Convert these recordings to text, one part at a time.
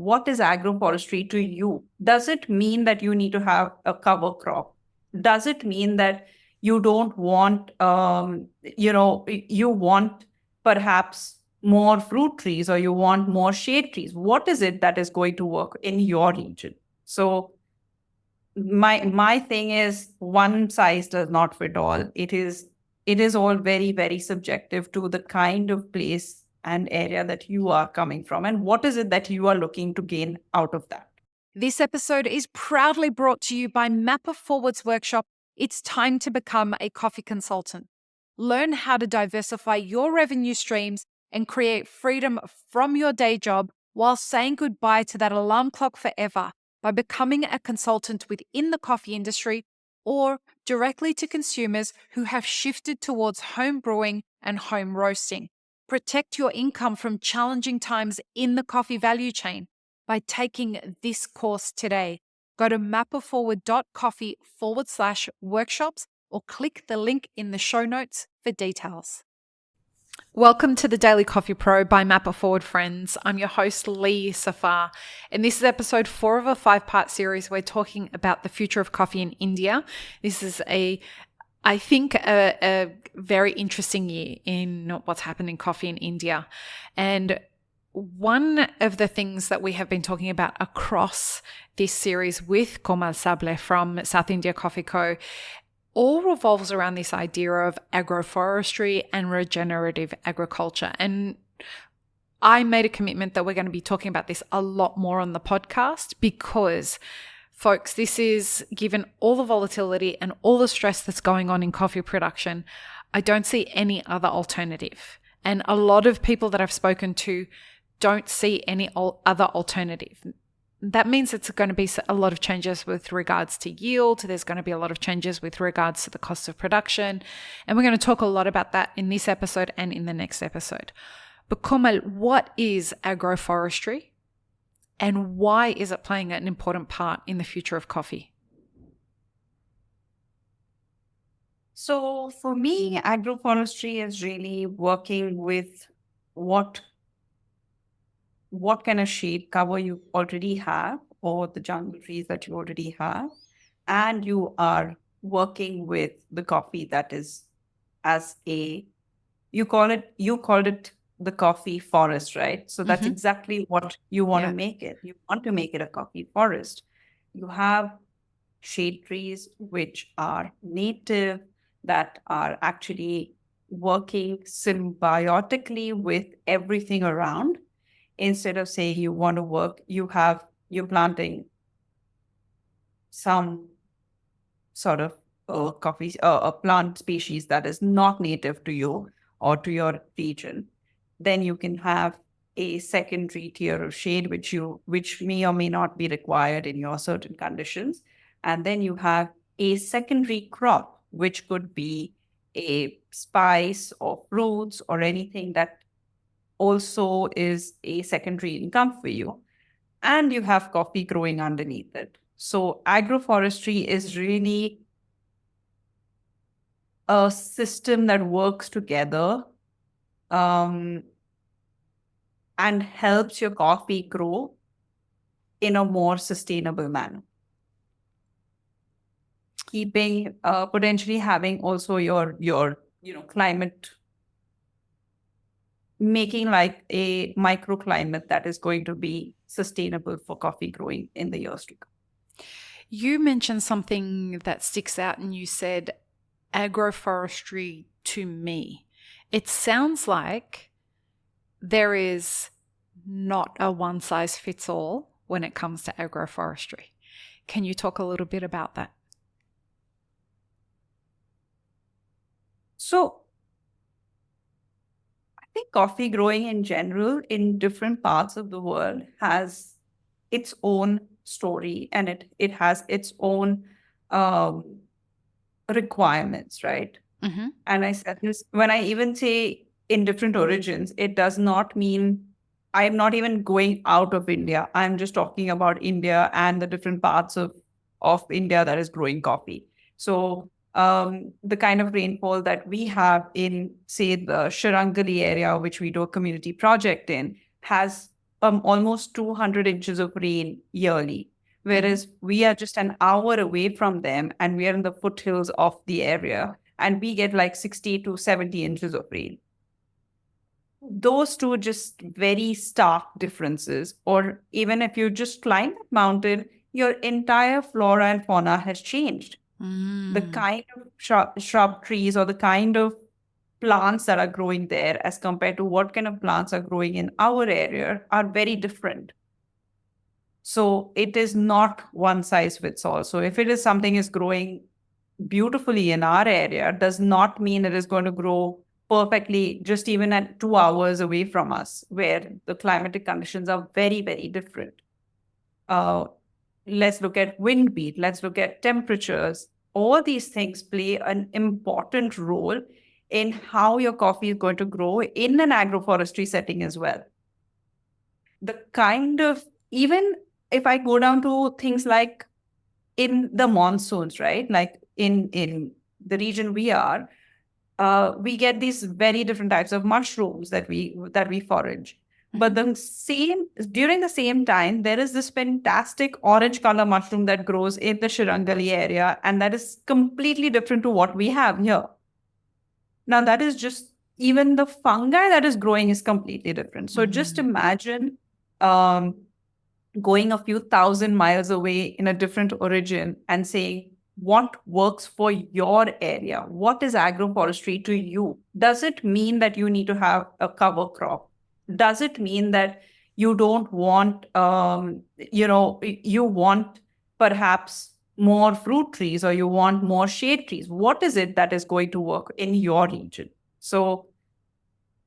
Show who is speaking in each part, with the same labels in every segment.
Speaker 1: what is agroforestry to you? Does it mean that you need to have a cover crop? Does it mean that you don't want, you want perhaps more fruit trees or you want more shade trees? What is it that is going to work in your region? So my thing is one size does not fit all. It is all very, very subjective to the kind of place and area that you are coming from and what is it that you are looking to gain out of that.
Speaker 2: This episode is proudly brought to you by Mapper Forward's workshop. It's time to become a coffee consultant. Learn how to diversify your revenue streams and create freedom from your day job while saying goodbye to that alarm clock forever by becoming a consultant within the coffee industry or directly to consumers who have shifted towards home brewing and home roasting. Protect your income from challenging times in the coffee value chain by taking this course today. Go to mapperforward.coffee/workshops or click the link in the show notes for details. Welcome to the Daily Coffee Pro by Mapper Forward, friends. I'm your host, Lee Safar, and this is episode 4 of a 5-part series. We're talking about the future of coffee in India. This is I think a very interesting year in what's happened in coffee in India. And one of the things that we have been talking about across this series with Komal Sable from South India Coffee Co. all revolves around this idea of agroforestry and regenerative agriculture. And I made a commitment that we're going to be talking about this a lot more on the podcast because, folks, this is, given all the volatility and all the stress that's going on in coffee production, I don't see any other alternative. And a lot of people that I've spoken to don't see any other alternative. That means it's going to be a lot of changes with regards to yield. There's going to be a lot of changes with regards to the cost of production. And we're going to talk a lot about that in this episode and in the next episode. But Komal, what is agroforestry and why is it playing an important part in the future of coffee?
Speaker 1: So for me, agroforestry is really working with what kind of shade cover you already have or the jungle trees that you already have. And you are working with the coffee that is you called it the coffee forest, right? So that's exactly what you want to make it. You want to make it a coffee forest. You have shade trees which are native, that are actually working symbiotically with everything around. Instead of saying you want to work, you're planting some sort of coffee, a plant species that is not native to you or to your region. Then you can have a secondary tier of shade, which may or may not be required in your certain conditions. And then you have a secondary crop, which could be a spice or fruits or anything that also is a secondary income for you. And you have coffee growing underneath it. So agroforestry is really a system that works together and helps your coffee grow in a more sustainable manner. Keeping potentially having also your climate, making like a microclimate that is going to be sustainable for coffee growing in the years to come.
Speaker 2: You mentioned something that sticks out and you said agroforestry to me. It sounds like there is not a one size fits all when it comes to agroforestry. Can you talk a little bit about that?
Speaker 1: So I think coffee growing in general in different parts of the world has its own story and it has its own requirements, right? And I said this, when I even say in different origins, it does not mean I'm not even going out of India. I'm just talking about India and the different parts of India that is growing coffee. So the kind of rainfall that we have in, say, the Sharangali area, which we do a community project in, has almost 200 inches of rain yearly, whereas we are just an hour away from them and we are in the foothills of the area and we get like 60 to 70 inches of rain. Those two just very stark differences. Or even if you just climb that mountain, your entire flora and fauna has changed. The kind of shrub trees or the kind of plants that are growing there as compared to what kind of plants are growing in our area are very different. So it is not one size fits all. So if it is something is growing beautifully in our area, does not mean it is going to grow perfectly just even at 2 hours away from us, where the climatic conditions are very, very different. Let's look at wind speed. Let's look at temperatures. All these things play an important role in how your coffee is going to grow in an agroforestry setting as well. The kind of, even if I go down to things like in the monsoons, right? Like in the region we are, we get these very different types of mushrooms that we forage. But during the same time, there is this fantastic orange color mushroom that grows in the Shirangali area, and that is completely different to what we have here. Now, that is just, even the fungi that is growing is completely different. So just imagine going a few thousand miles away in a different origin and saying, what works for your area? What is agroforestry to you? Does it mean that you need to have a cover crop? Does it mean that you don't want, you want perhaps more fruit trees or you want more shade trees? What is it that is going to work in your region? So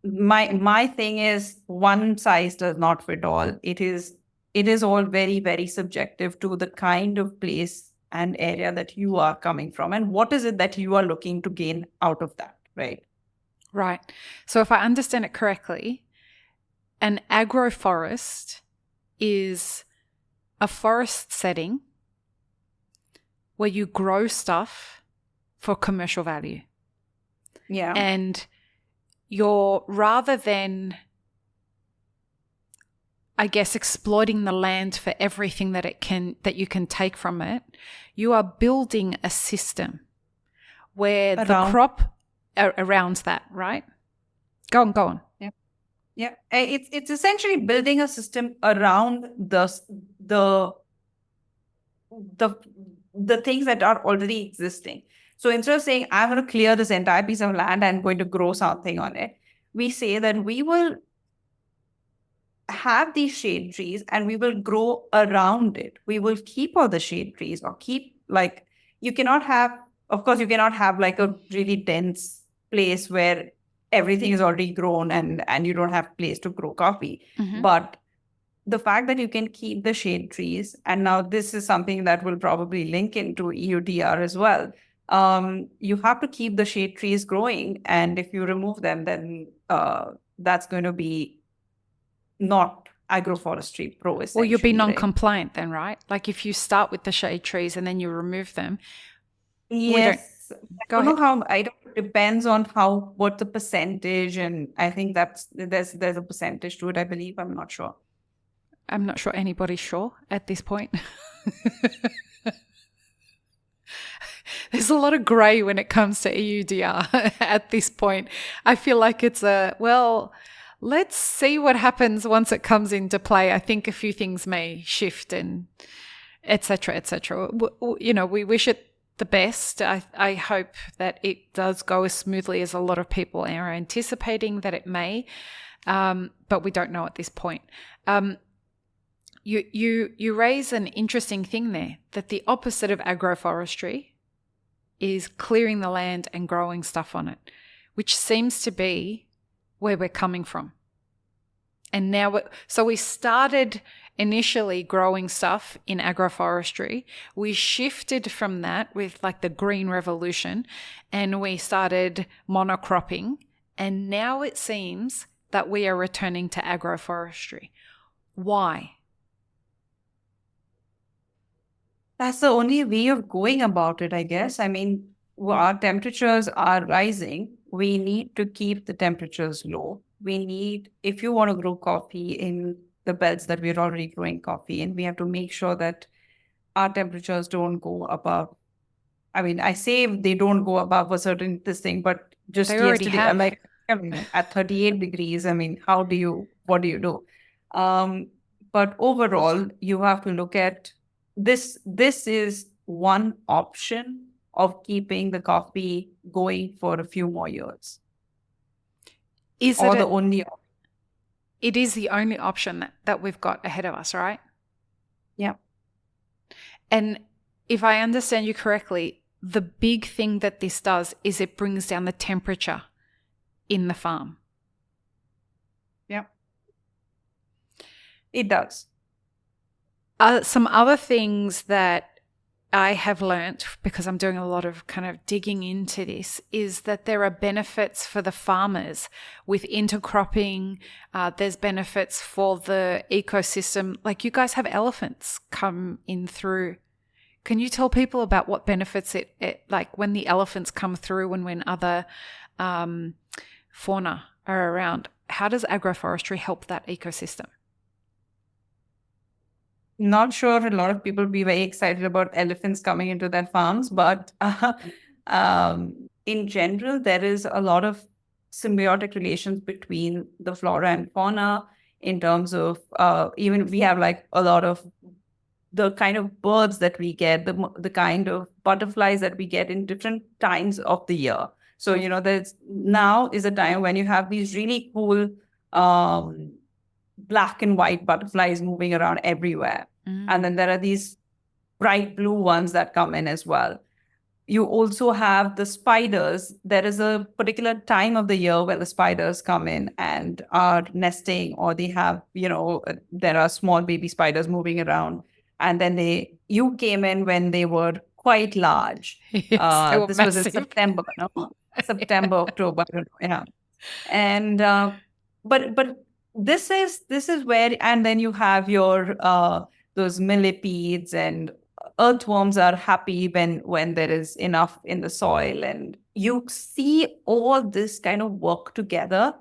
Speaker 1: my thing is, one size does not fit all. It is all very, very subjective to the kind of place and area that you are coming from, and what is it that you are looking to gain out of that, right?
Speaker 2: Right. So if I understand it correctly, an agroforest is a forest setting where you grow stuff for commercial value.
Speaker 1: Yeah.
Speaker 2: And you're, rather than, I guess, exploiting the land for everything that you can take from it, you are building a system where the crop around that, right? Go on.
Speaker 1: Yeah. It's essentially building a system around the things that are already existing. So instead of saying, I'm going to clear this entire piece of land and going to grow something on it, we say that we will have these shade trees and we will grow around it. We will keep all the shade trees, or keep, like, you cannot have like a really dense place where everything is already grown and you don't have place to grow coffee. But the fact that you can keep the shade trees, and now this is something that will probably link into EUDR as well. You have to keep the shade trees growing, and if you remove them, then that's going to be not agroforestry pro.
Speaker 2: Well, you'll be non-compliant then, right? Like if you start with the shade trees and then you remove them.
Speaker 1: Yes. It depends on what the percentage, and I think there's a percentage to it, I believe. I'm not sure.
Speaker 2: I'm not sure anybody's sure at this point. There's a lot of grey when it comes to EUDR at this point. I feel like it's let's see what happens once it comes into play. I think a few things may shift and et cetera, et cetera. We wish it the best. I hope that it does go as smoothly as a lot of people are anticipating that it may, but we don't know at this point. You raise an interesting thing there, that the opposite of agroforestry is clearing the land and growing stuff on it, which seems to be where we're coming from. And now, so we started initially growing stuff in agroforestry. We shifted from that with like the green revolution, and we started monocropping. And now it seems that we are returning to agroforestry. Why?
Speaker 1: That's the only way of going about it, I guess. I mean, our temperatures are rising. We need to keep the temperatures low. If you want to grow coffee in the belts that we're already growing coffee in. We have to make sure that our temperatures don't go above. I mean, I say they don't go above a certain this thing, but just
Speaker 2: They already
Speaker 1: yesterday,
Speaker 2: have.
Speaker 1: like at 38 degrees, I mean, what do you do? But overall, you have to look at this. This is one option of keeping the coffee going for a few more years.
Speaker 2: Is
Speaker 1: Or
Speaker 2: it
Speaker 1: the only
Speaker 2: it is the only option that we've got ahead of us, right?
Speaker 1: Yeah.
Speaker 2: And if I understand you correctly, the big thing that this does is it brings down the temperature in the farm.
Speaker 1: Yeah. It does.
Speaker 2: Some other things that I have learnt, because I'm doing a lot of kind of digging into this, is that there are benefits for the farmers with intercropping. There's benefits for the ecosystem. Like, you guys have elephants come in through. Can you tell people about what benefits it like when the elephants come through and when other fauna are around? How does agroforestry help that ecosystem?
Speaker 1: Not sure a lot of people be very excited about elephants coming into their farms, but in general, there is a lot of symbiotic relations between the flora and fauna in terms of even we have like a lot of the kind of birds that we get, the kind of butterflies that we get in different times of the year. So, there's now is a time when you have these really cool black and white butterflies moving around everywhere. And then there are these bright blue ones that come in as well. You also have the spiders. There is a particular time of the year where the spiders come in and are nesting, or they have, there are small baby spiders moving around. And then you came in when they were quite large.
Speaker 2: Yes, they were
Speaker 1: this
Speaker 2: massive.
Speaker 1: was in September, no? September, October, yeah. And but this is where, and then you have your those millipedes, and earthworms are happy when there is enough in the soil, and you see all this kind of work together.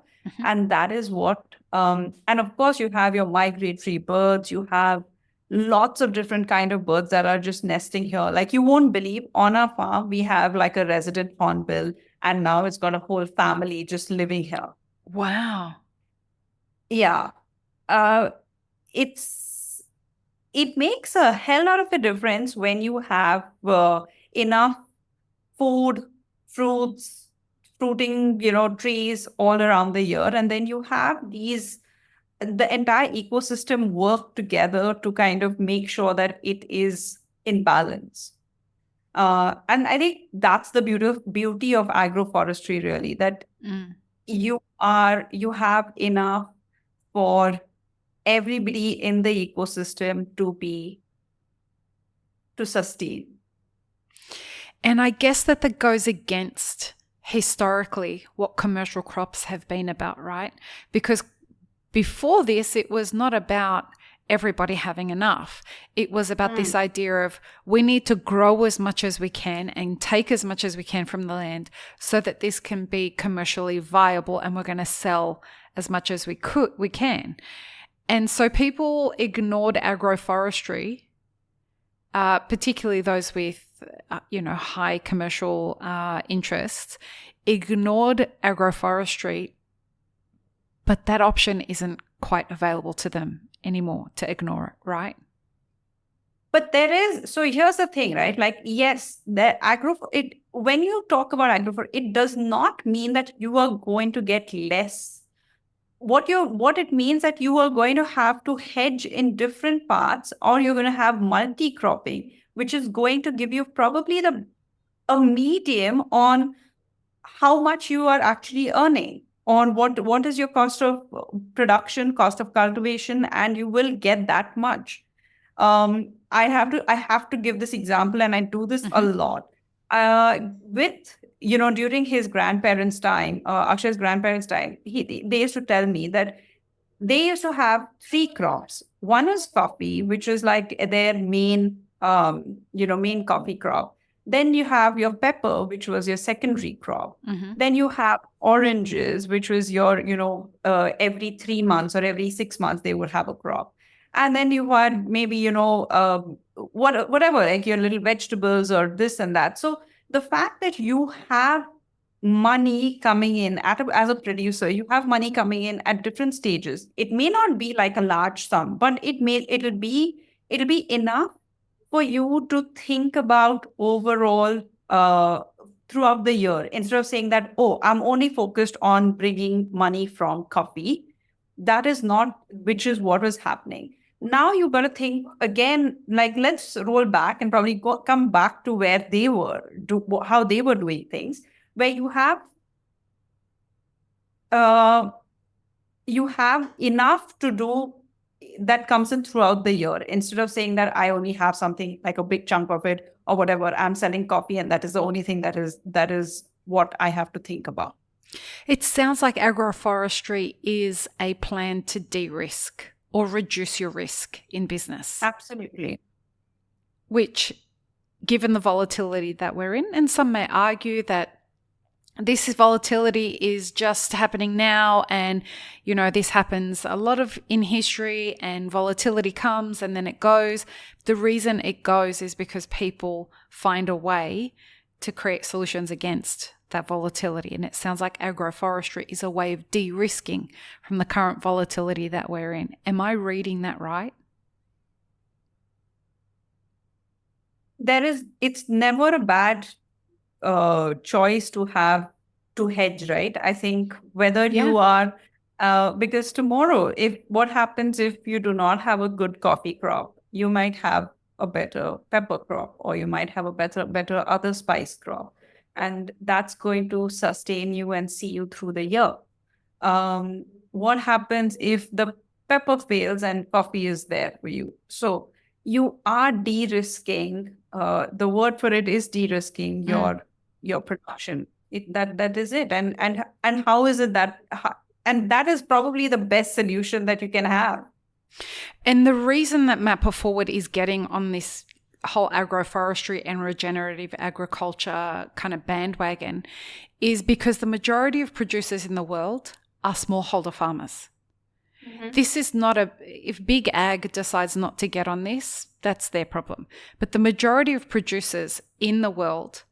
Speaker 1: And that is what and of course you have your migratory birds. You have lots of different kind of birds that are just nesting here. Like, you won't believe, on our farm we have like a resident hornbill, and now it's got a whole family just living here.
Speaker 2: Wow.
Speaker 1: Yeah. It makes a hell lot of a difference when you have enough food, fruits, fruiting, trees all around the year. And then you have the entire ecosystem work together to kind of make sure that it is in balance. And I think that's the beauty of agroforestry, really, that you have enough for everybody in the ecosystem to sustain.
Speaker 2: And I guess that goes against historically what commercial crops have been about, right? Because before this, it was not about everybody having enough. It was about this idea of, we need to grow as much as we can and take as much as we can from the land so that this can be commercially viable, and we're going to sell as much as we can. And so people ignored agroforestry, particularly those with high commercial interests, ignored agroforestry, but that option isn't quite available to them anymore to ignore it, right?
Speaker 1: But so here's the thing, right? Like, yes, when you talk about agroforestry, it does not mean that you are going to get less. What it means that you are going to have to hedge in different parts, or you're going to have multi-cropping, which is going to give you probably a medium on how much you are actually earning, on what is your cost of production, cost of cultivation, and you will get that much. I have to give this example, and I do this a lot. With during his grandparents' time, Akshay's grandparents' time, they used to tell me that they used to have 3 crops. One is coffee, which is like their main coffee crop. Then you have your pepper, which was your secondary crop.
Speaker 2: Mm-hmm.
Speaker 1: Then you have oranges, which was your, every 3 months or every 6 months, they would have a crop. And then you had maybe, whatever, like your little vegetables or this and that. So the fact that you have money coming in as a producer, you have money coming in at different stages. It may not be like a large sum, but it'll be enough for you to think about overall throughout the year, instead of saying that, oh, I'm only focused on bringing money from coffee. That is not, which is what was happening. Now you got to think again, like let's roll back and probably come back to where they were, how they were doing things, where you have enough to do that comes in throughout the year, instead of saying that I only have something like a big chunk of it or whatever. I'm selling coffee and that is the only thing that is what I have to think about.
Speaker 2: It sounds like agroforestry is a plan to de-risk or reduce your risk in business.
Speaker 1: Absolutely.
Speaker 2: Which, given the volatility that we're in, and some may argue that this volatility is just happening now, and this happens a lot of in history, and volatility comes and then it goes. The reason it goes is because people find a way to create solutions against that volatility, and it sounds like agroforestry is a way of de-risking from the current volatility that we're in. Am I reading that right?
Speaker 1: It's never a bad choice to hedge, right? I think whether you are, because tomorrow, what happens if you do not have a good coffee crop, you might have a better pepper crop, or you might have a better other spice crop, and that's going to sustain you and see you through the year. What happens if the pepper fails and coffee is there for you? So you are de-risking. The word for it is de-risking your production. That is it. And how is it that? And that is probably the best solution that you can have.
Speaker 2: And the reason that Mapper Forward is getting on this whole agroforestry and regenerative agriculture kind of bandwagon is because the majority of producers in the world are smallholder farmers. Mm-hmm. This is not if big ag decides not to get on this, that's their problem. But the majority of producers in the world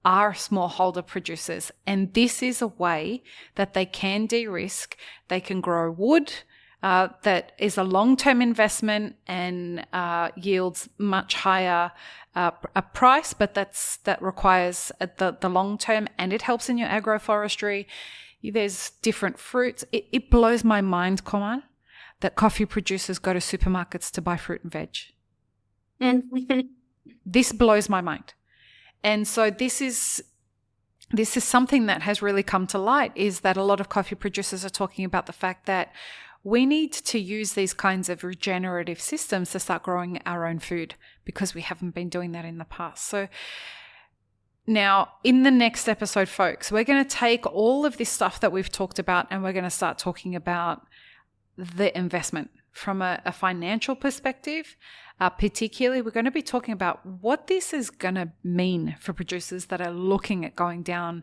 Speaker 2: are smallholder producers. And this is a way that they can de-risk. They can grow wood that is a long-term investment and yields much higher a price, but that requires the long term, and it helps in your agroforestry. There's different fruits. It blows my mind, Komal, that coffee producers go to supermarkets to buy fruit and veg. This blows my mind. And so this is something that has really come to light, is that a lot of coffee producers are talking about the fact that we need to use these kinds of regenerative systems to start growing our own food, because we haven't been doing that in the past. So now in the next episode, folks, we're going to take all of this stuff that we've talked about and we're going to start talking about the investment from a financial perspective. Particularly, we're going to be talking about what this is going to mean for producers that are looking at going down,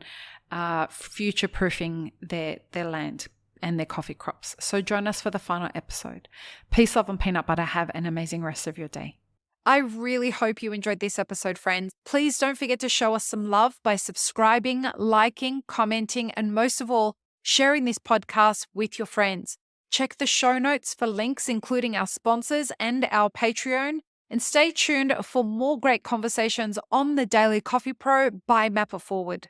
Speaker 2: future-proofing their land and their coffee crops. So join us for the final episode. Peace, love, and peanut butter. Have an amazing rest of your day. I really hope you enjoyed this episode, friends. Please don't forget to show us some love by subscribing, liking, commenting, and most of all, sharing this podcast with your friends. Check the show notes for links, including our sponsors and our Patreon, and stay tuned for more great conversations on the Daily Coffee Pro by Mapper Forward.